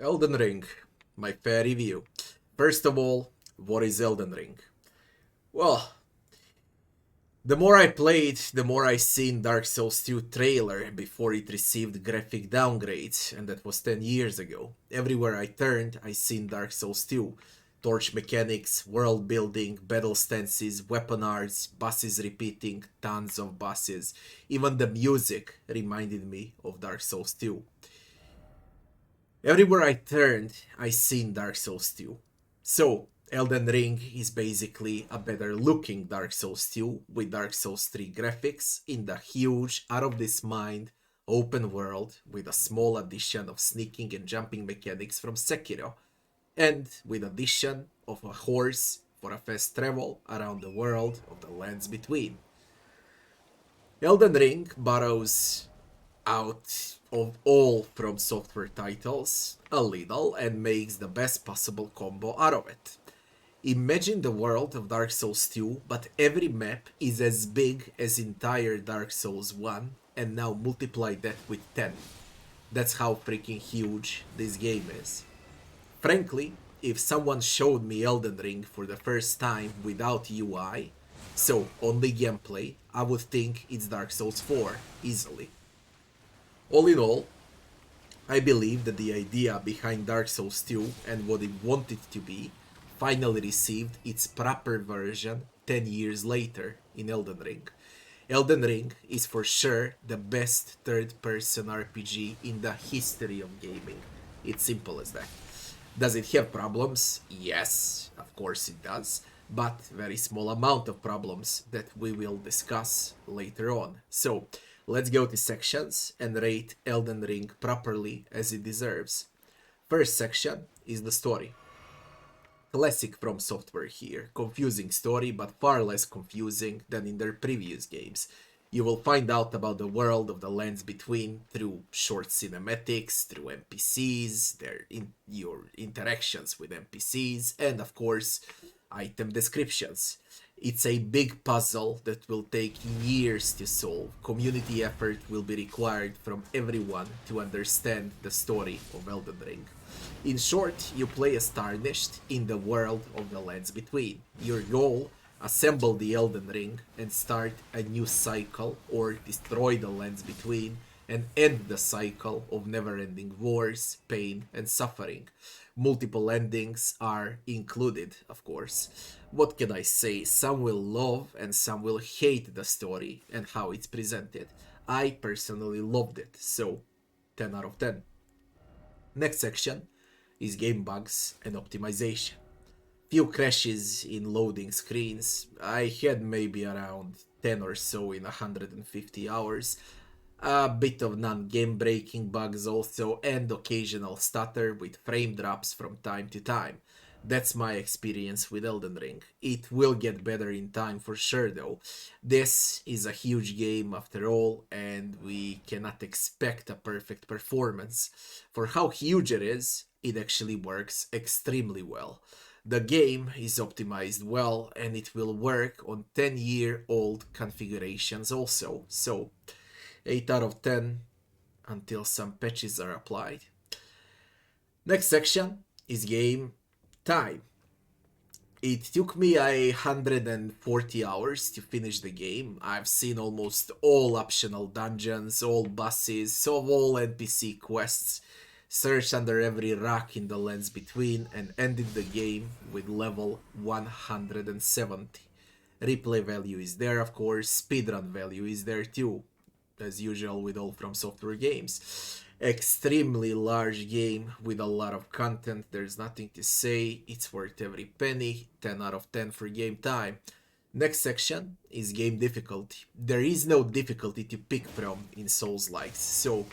Elden Ring, my fair review. First of all, what is Elden Ring? Well, the more I played, the more I seen Dark Souls 2 trailer before it received graphic downgrades, and that was 10 years ago. Everywhere I turned, I seen Dark Souls 2. Torch mechanics, world building, battle stances, weapon arts, bosses repeating, tons of bosses. Even the music reminded me of Dark Souls 2. Everywhere I turned, I seen Dark Souls 2. So, Elden Ring is basically a better looking Dark Souls 2 with Dark Souls 3 graphics in the huge, out of this mind, open world with a small addition of sneaking and jumping mechanics from Sekiro, and with addition of a horse for a fast travel around the world of the lands between. Elden Ring borrows out of all From Software titles a little and makes the best possible combo out of it. Imagine the world of Dark Souls 2, but every map is as big as entire Dark Souls 1, and now multiply that with 10. That's how freaking huge this game is. Frankly, if someone showed me Elden Ring for the first time without UI, so only gameplay, I would think it's Dark Souls 4 easily. All in all, I believe that the idea behind Dark Souls 2 and what it wanted to be finally received its proper version 10 years later in Elden Ring. Elden Ring is for sure the best third person RPG in the history of gaming. It's simple as that. Does it have problems? Yes, of course it does, but very small amount of problems that we will discuss later on. So, let's go to sections and rate Elden Ring properly as it deserves. First section is the story. Classic From Software here. Confusing story, but far less confusing than in their previous games. You will find out about the world of the lands between through short cinematics, through NPCs, your interactions with NPCs, and of course, item descriptions. It's a big puzzle that will take years to solve. Community effort will be required from everyone to understand the story of Elden Ring. In short, you play as Tarnished in the world of the lands between. Your goal: assemble the Elden Ring and start a new cycle, or destroy the lands between and end the cycle of never-ending wars, pain, and suffering. Multiple endings are included, of course. What can I say? Some will love and some will hate the story and how it's presented. I personally loved it, so 10 out of 10. Next section is game bugs and optimization. Few crashes in loading screens. I had maybe around 10 or so in 150 hours. A bit of non-game breaking bugs also, and occasional stutter with frame drops from time to time. That's my experience with Elden Ring. It will get better in time for sure though. This is a huge game after all, and we cannot expect a perfect performance. For how huge it is, it actually works extremely well. The game is optimized well, and it will work on 10-year-old configurations also. So, 8 out of 10 until some patches are applied. Next section is game time. It took me 140 hours to finish the game. I've seen almost all optional dungeons, all bosses, so all NPC quests, searched under every rock in the lands between, and ended the game with level 170. Replay value is there, of course, speedrun value is there too, as usual with all From Software games. Extremely large game with a lot of content, there's nothing to say, it's worth every penny, 10 out of 10 for game time. Next section is game difficulty. There is no difficulty to pick from in Soulslike, so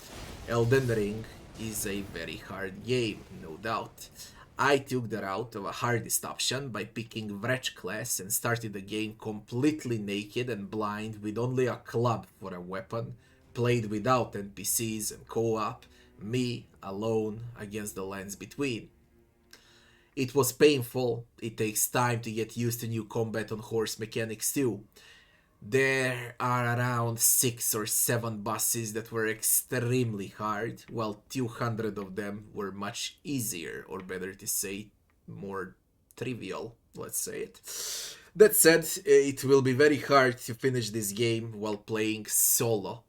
Elden Ring is a very hard game, no doubt. I took the route of a hardest option by picking Wretch class and started the game completely naked and blind with only a club for a weapon, played without NPCs and co-op, me alone against the lands between. It was painful, it takes time to get used to new combat on horse mechanics too. There are around 6 or 7 bosses that were extremely hard, while 200 of them were much easier, or better to say, more trivial, let's say it. That said, it will be very hard to finish this game while playing solo.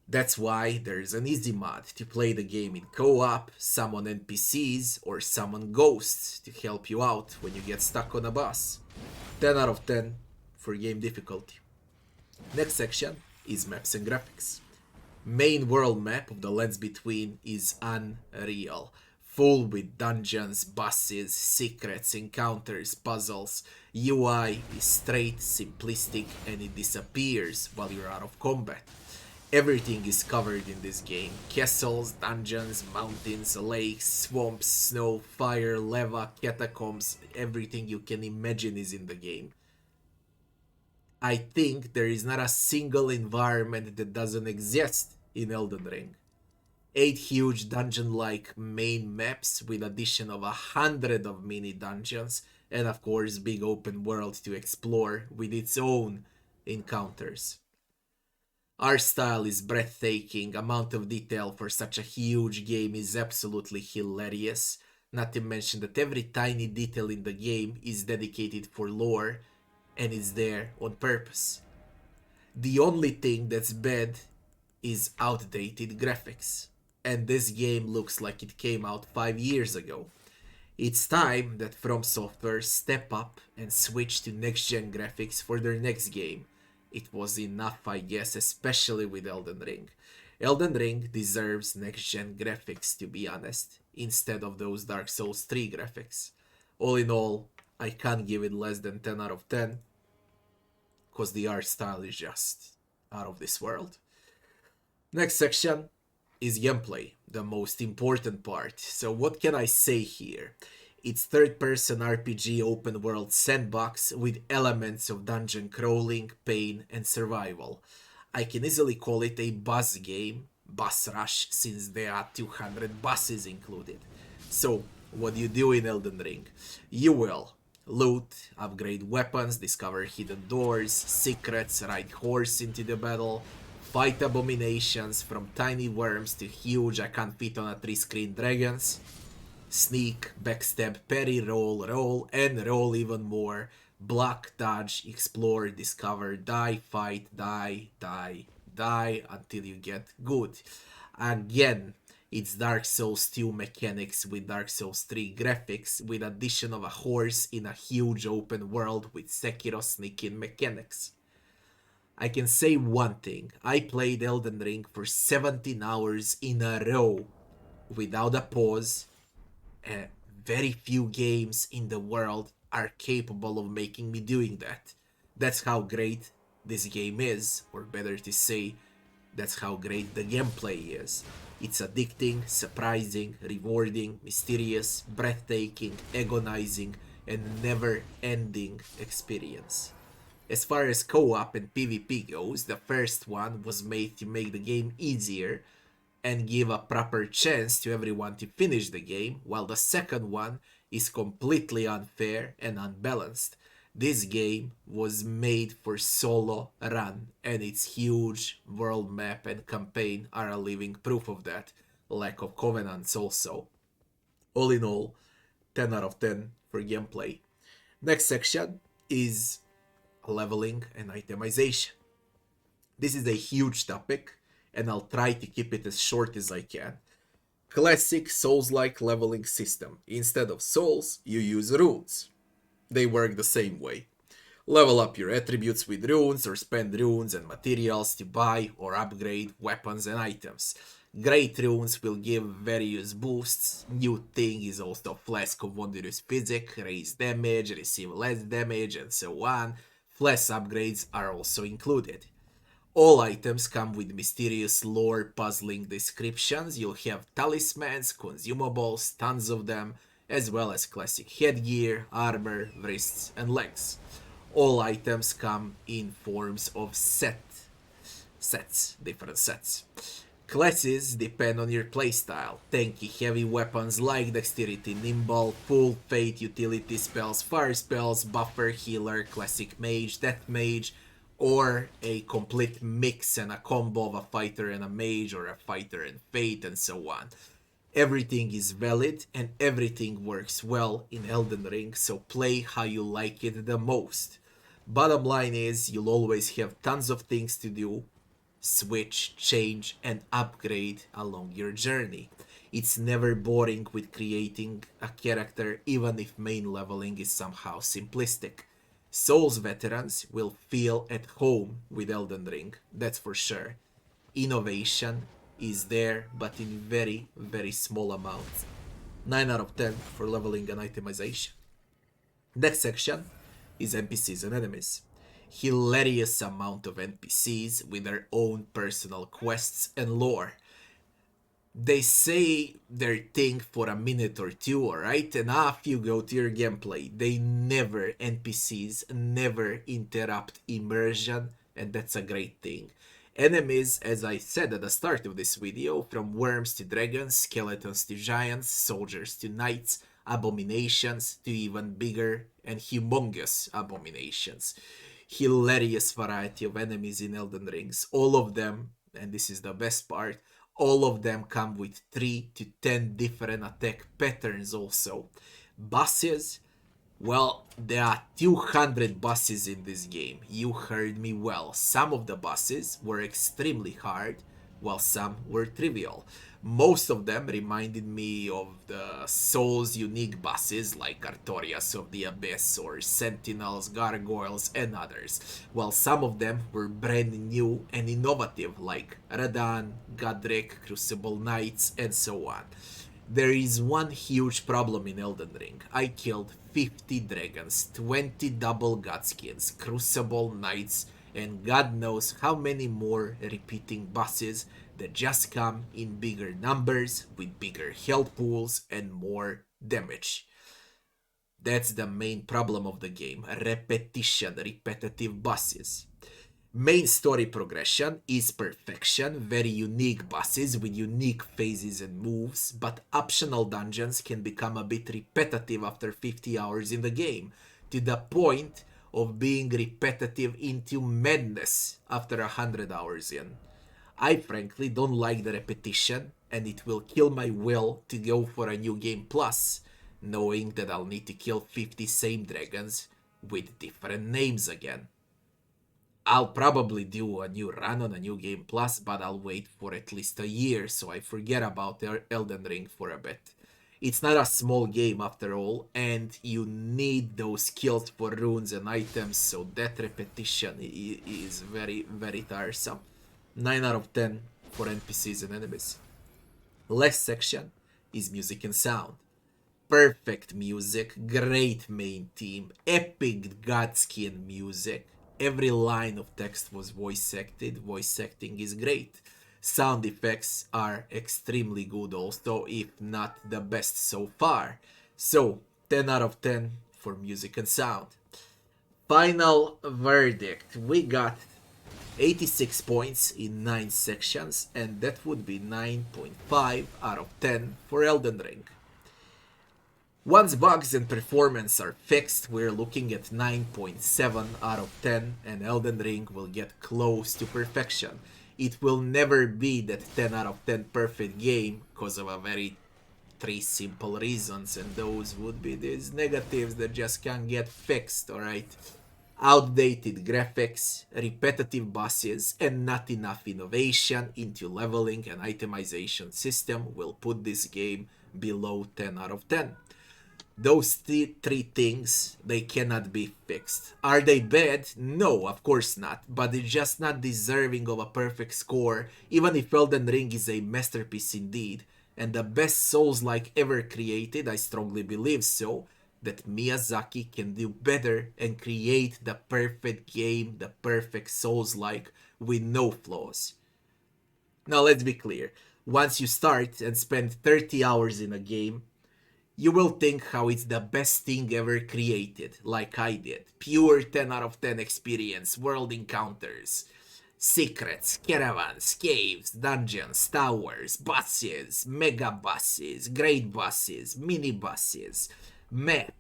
That's why there's an easy mod to play the game in co-op, summon NPCs, or summon ghosts to help you out when you get stuck on a boss. 10 out of 10 for game difficulty. Next section is maps and graphics. Main world map of the Lands Between is unreal. Full with dungeons, bosses, secrets, encounters, puzzles. UI is straight, simplistic, and it disappears while you're out of combat. Everything is covered in this game. Castles, dungeons, mountains, lakes, swamps, snow, fire, lava, catacombs, everything you can imagine is in the game. I think there is not a single environment that doesn't exist in Elden Ring. 8 huge dungeon-like main maps with addition of 100 of mini dungeons and of course big open world to explore with its own encounters. Art style is breathtaking, amount of detail for such a huge game is absolutely hilarious, not to mention that every tiny detail in the game is dedicated for lore and is there on purpose. The only thing that's bad is outdated graphics, and this game looks like it came out 5 years ago. It's time that From Software step up and switch to next-gen graphics for their next game. It was enough, I guess, especially with Elden Ring. Elden Ring deserves next-gen graphics, to be honest, instead of those Dark Souls 3 graphics. All in all, I can't give it less than 10 out of 10, because the art style is just out of this world. Next section is gameplay, the most important part. So what can I say here? It's third-person RPG open-world sandbox with elements of dungeon crawling, pain, and survival. I can easily call it a boss game, boss rush, since there are 200 bosses included. So, what do you do in Elden Ring? You will loot, upgrade weapons, discover hidden doors, secrets, ride horse into the battle, fight abominations from tiny worms to huge I can't fit on a 3-screen dragons, sneak, backstab, parry, roll, and roll even more, block, dodge, explore, discover, die, fight, die, until you get good. Again, it's Dark Souls 2 mechanics with Dark Souls 3 graphics with addition of a horse in a huge open world with Sekiro sneaking mechanics. I can say one thing, I played Elden Ring for 17 hours in a row without a pause. Very few games in the world are capable of making me doing that. That's how great this game is, or better to say, that's how great the gameplay is. It's addicting, surprising, rewarding, mysterious, breathtaking, agonizing, and never-ending experience. As far as co-op and PvP goes, the first one was made to make the game easier and give a proper chance to everyone to finish the game, while the second one is completely unfair and unbalanced. This game was made for solo run, and its huge world map and campaign are a living proof of that. Lack of covenants also. All in all, 10 out of 10 for gameplay. Next section is leveling and itemization. This is a huge topic, and I'll try to keep it as short as I can. Classic Souls-like leveling system. Instead of souls, you use runes. They work the same way. Level up your attributes with runes or spend runes and materials to buy or upgrade weapons and items. Great runes will give various boosts. New thing is also Flask of Wondrous Physic, raise damage, receive less damage, and so on. Flask upgrades are also included. All items come with mysterious lore puzzling descriptions. You'll have talismans, consumables, tons of them, as well as classic headgear, armor, wrists, and legs. All items come in forms of different sets. Classes depend on your playstyle. Tanky heavy weapons like Dexterity Nimble, Full Fate utility spells, fire spells, buffer, healer, classic mage, death mage, or a complete mix and a combo of a fighter and a mage, or a fighter and fate, and so on. Everything is valid and everything works well in Elden Ring, so play how you like it the most. Bottom line is, you'll always have tons of things to do, switch, change, and upgrade along your journey. It's never boring with creating a character, even if main leveling is somehow simplistic. Souls veterans will feel at home with Elden Ring, that's for sure. Innovation is there, but in very, very small amounts. 9 out of 10 for leveling and itemization. Next section is NPCs and enemies. Hilarious amount of NPCs with their own personal quests and lore. They say their thing for a minute or two, alright? And after you go to your gameplay, NPCs never interrupt immersion, and that's a great thing. Enemies, as I said at the start of this video, from worms to dragons, skeletons to giants, soldiers to knights, abominations to even bigger and humongous abominations. Hilarious variety of enemies in Elden Rings. All of them, and this is the best part, all of them come with 3 to 10 different attack patterns also. Bosses, well, there are 200 bosses in this game. You heard me well. Some of the bosses were extremely hard, while some were trivial. Most of them reminded me of the Souls unique bosses like Artorias of the Abyss or Sentinels, Gargoyles, and others, while some of them were brand new and innovative like Radahn, Godric, Crucible Knights, and so on. There is one huge problem in Elden Ring. I killed 50 dragons, 20 double godskins, Crucible Knights, and God knows how many more repeating bosses that just come in bigger numbers, with bigger health pools and more damage. That's the main problem of the game, repetition, repetitive bosses. Main story progression is perfection, very unique bosses with unique phases and moves, but optional dungeons can become a bit repetitive after 50 hours in the game, to the point of being repetitive into madness after 100 hours in. I frankly don't like the repetition, and it will kill my will to go for a new game plus, knowing that I'll need to kill 50 same dragons with different names again. I'll probably do a new run on a new game plus, but I'll wait for at least a year so I forget about Elden Ring for a bit. It's not a small game after all, and you need those skills for runes and items, so that repetition is very, very tiresome. 9 out of 10 for NPCs and enemies. Last section is music and sound. Perfect music, great main theme, epic godskin music. Every line of text was voice acted, voice acting is great. Sound effects are extremely good also, if not the best so far. So, 10 out of 10 for music and sound. Final verdict. We got 86 points in 9 sections, and that would be 9.5 out of 10 for Elden Ring. Once bugs and performance are fixed, we're looking at 9.7 out of 10, and Elden Ring will get close to perfection. It will never be that 10 out of 10 perfect game, because of a very 3 simple reasons, and those would be these negatives that just can't get fixed, alright? Outdated graphics, repetitive bosses, and not enough innovation into leveling and itemization system will put this game below 10 out of 10. Those three things, they cannot be fixed. Are they bad? No, of course not, but they're just not deserving of a perfect score, even if Elden Ring is a masterpiece indeed, and the best Souls-like ever created, I strongly believe so, that Miyazaki can do better and create the perfect game, the perfect Souls-like, with no flaws. Now let's be clear, once you start and spend 30 hours in a game, you will think how it's the best thing ever created, like I did. Pure 10 out of 10 experience, world encounters, secrets, caravans, caves, dungeons, towers, bosses, mega bosses, great bosses, mini bosses, Map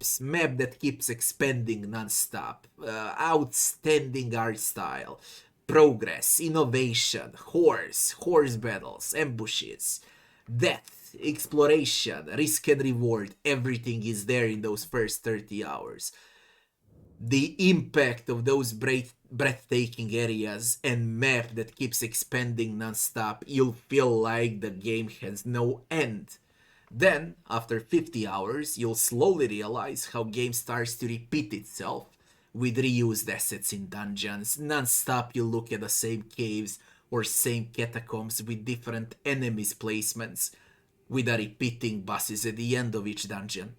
that keeps expanding non-stop, outstanding art style, progress, innovation, horse battles, ambushes, death, exploration, risk and reward, everything is there in those first 30 hours. The impact of those breathtaking areas and map that keeps expanding non-stop, you'll feel like the game has no end. Then, after 50 hours, you'll slowly realize how game starts to repeat itself with reused assets in dungeons. Non-stop you look at the same caves or same catacombs with different enemies placements with the repeating bosses at the end of each dungeon.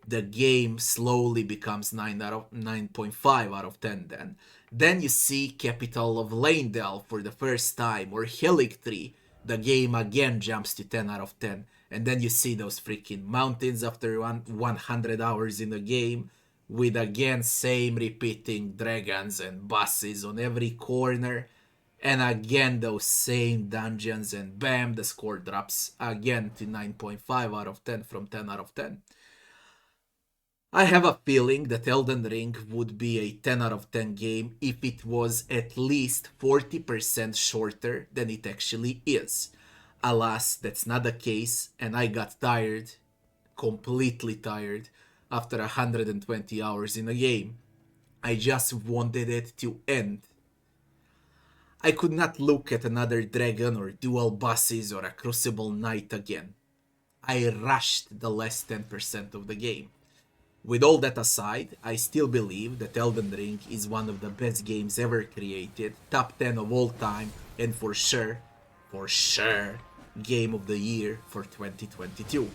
The game slowly becomes 9.5 out of 10 then. Then you see Capital of Leyndell for the first time, or Helix the game again jumps to 10 out of 10. And then you see those freaking mountains after 100 hours in the game, with again same repeating dragons and bosses on every corner. And again those same dungeons, and bam, the score drops again to 9.5 out of 10 from 10 out of 10. I have a feeling that Elden Ring would be a 10 out of 10 game if it was at least 40% shorter than it actually is. Alas, that's not the case, and I got tired, completely tired, after 120 hours in a game. I just wanted it to end. I could not look at another dragon or dual bosses or a crucible knight again. I rushed the last 10% of the game. With all that aside, I still believe that Elden Ring is one of the best games ever created, top 10 of all time, and for sure, Game of the Year for 2022.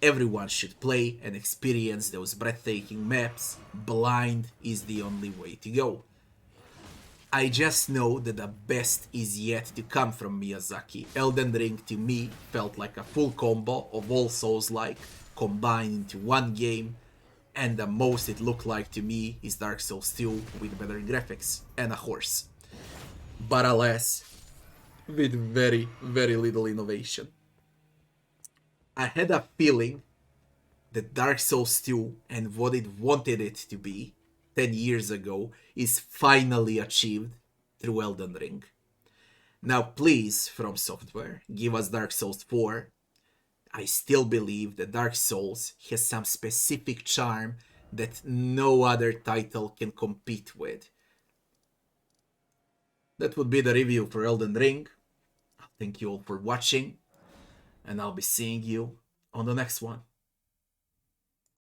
Everyone should play and experience those breathtaking maps. Blind is the only way to go. I just know that the best is yet to come from Miyazaki. Elden Ring to me felt like a full combo of all Soulslike combined into one game, and the most it looked like to me is Dark Souls 2 with better graphics and a horse. But alas, with very, very little innovation. I had a feeling that Dark Souls 2 and what it wanted it to be 10 years ago is finally achieved through Elden Ring. Now please, From Software, give us Dark Souls 4. I still believe that Dark Souls has some specific charm that no other title can compete with. That would be the review for Elden Ring. Thank you all for watching, and I'll be seeing you on the next one.